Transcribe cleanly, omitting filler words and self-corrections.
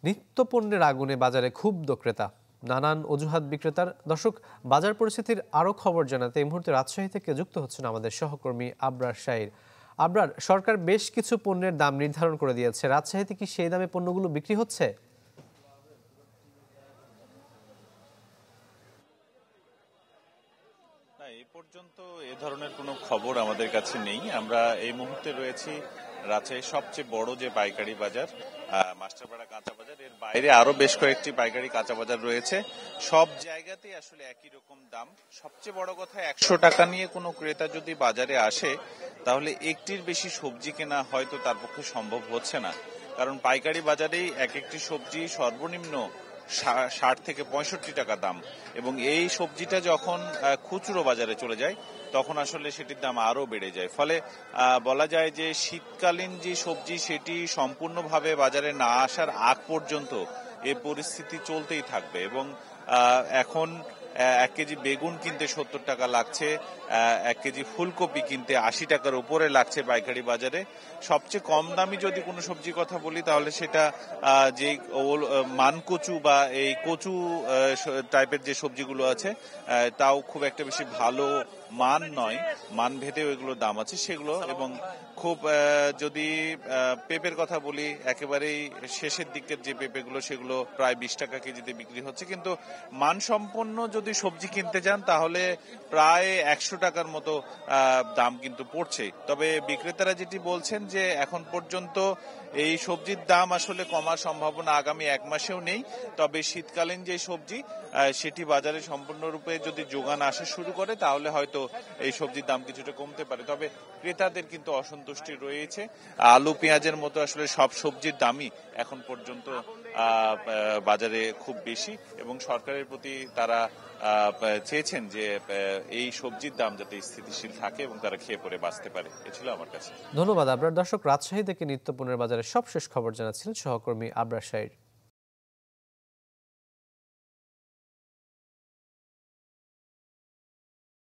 নিত্যপণ্যের আগুনে বাজারে ক্ষুব্ধ ক্রেতা, নানান অজুহাত বিক্রেতার। দর্শক, বাজার পরিস্থিতির আরও খবর জানাতে এই মুহূর্তে রাজশাহী থেকে যুক্ত হচ্ছেন আমাদের সহকর্মী আবরার শাহীর। আবরার, সরকার বেশ কিছু পণ্যের দাম নির্ধারণ করে দিয়েছে, রাজশাহীতে কি সেই দামে পণ্যগুলো বিক্রি হচ্ছে? না, এই পর্যন্ত এ ধরনের কোনো খবর আমাদের কাছে নেই। আমরা এই মুহূর্তে রয়েছি রাজশাহীর সবচেয়ে বড় যে পাইকারি বাজার, মাস্টারপাড়া কাঁচা বাজার। এর বাইরে আরো বেশ কয়েকটি পাইকারি কাঁচা বাজার রয়েছে। সব জায়গাতেই আসলে একই রকম দাম। সবচেয়ে বড় কথা, 100 টাকা নিয়ে কোনো ক্রেতা যদি বাজারে আসে তাহলে একটির বেশি সবজি কেনা হয়তো তার পক্ষে সম্ভব হচ্ছে না। কারণ পাইকারি বাজারেই এক একটি সবজি সর্বনিম্ন 60 থেকে 65 টাকা দাম, এবং এই সবজিটা যখন খুচরো বাজারে চলে যায় তখন আসলে সেটির দাম আরো বেড়ে যায়। ফলে বলা যায় যে শীতকালীন যে সবজি সেটি সম্পূর্ণভাবে বাজারে না আসার আগ পর্যন্ত এই পরিস্থিতি চলতেই থাকবে। এবং এখন 1 কেজি বেগুন কিনতে 70 টাকা লাগছে, 1 কেজি ফুলকপি কিনতে 80 টাকার উপরে লাগছে পাইকারি বাজারে। সবচেয়ে কম দামি যদি কোনো সবজির কথা বলি তাহলে সেটা যে মানকচু বা এই কচু টাইপের যে সবজিগুলো আছে, তাও খুব একটা বেশি ভালো মান নয়, মান ভেদেও এগুলোর দাম আছে সেগুলো। এবং খুব যদি পেঁপের কথা বলি, একেবারেই শেষের দিকের যে পেঁপেগুলো সেগুলো প্রায় 20 টাকা কেজিতে বিক্রি হচ্ছে। কিন্তু মানসম্পন্ন যদি সবজি কিনতে যান তাহলে প্রায় 100 টাকার মতো দাম কিন্তু পড়ছে। তবে বিক্রেতারা যেটি বলছেন যে এখন পর্যন্ত এই সবজির দাম আসলে কমার সম্ভাবনা আগামী 1 মাসেও নেই। তবে শীতকালীন যে সবজি সেটি বাজারে সম্পূর্ণরূপে যদি যোগান আসা শুরু করে তাহলে হয়তো এই সবজির দাম কিছুটা কমতে পারে। তবে ক্রেতাদের কিন্তু অসন্তুষ্টি রয়েছে। আলু পেঁয়াজের মতো আসলে সব সবজির দামই এখন পর্যন্ত বাজারে খুব বেশি, এবং সরকারের প্রতি তারা চেয়েছেন যে এই সবজির দাম যাতে স্থিতিশীল থাকে এবং তারা খেয়ে পরে বাঁচতে পারে। এ ছিল আমার কাছে। ধন্যবাদ আবরার। দর্শক, রাজশাহী থেকে নিত্যপণ্যের বাজারের সবশেষ খবর জানাচ্ছিলেন সহকর্মী আবরার শাহীর।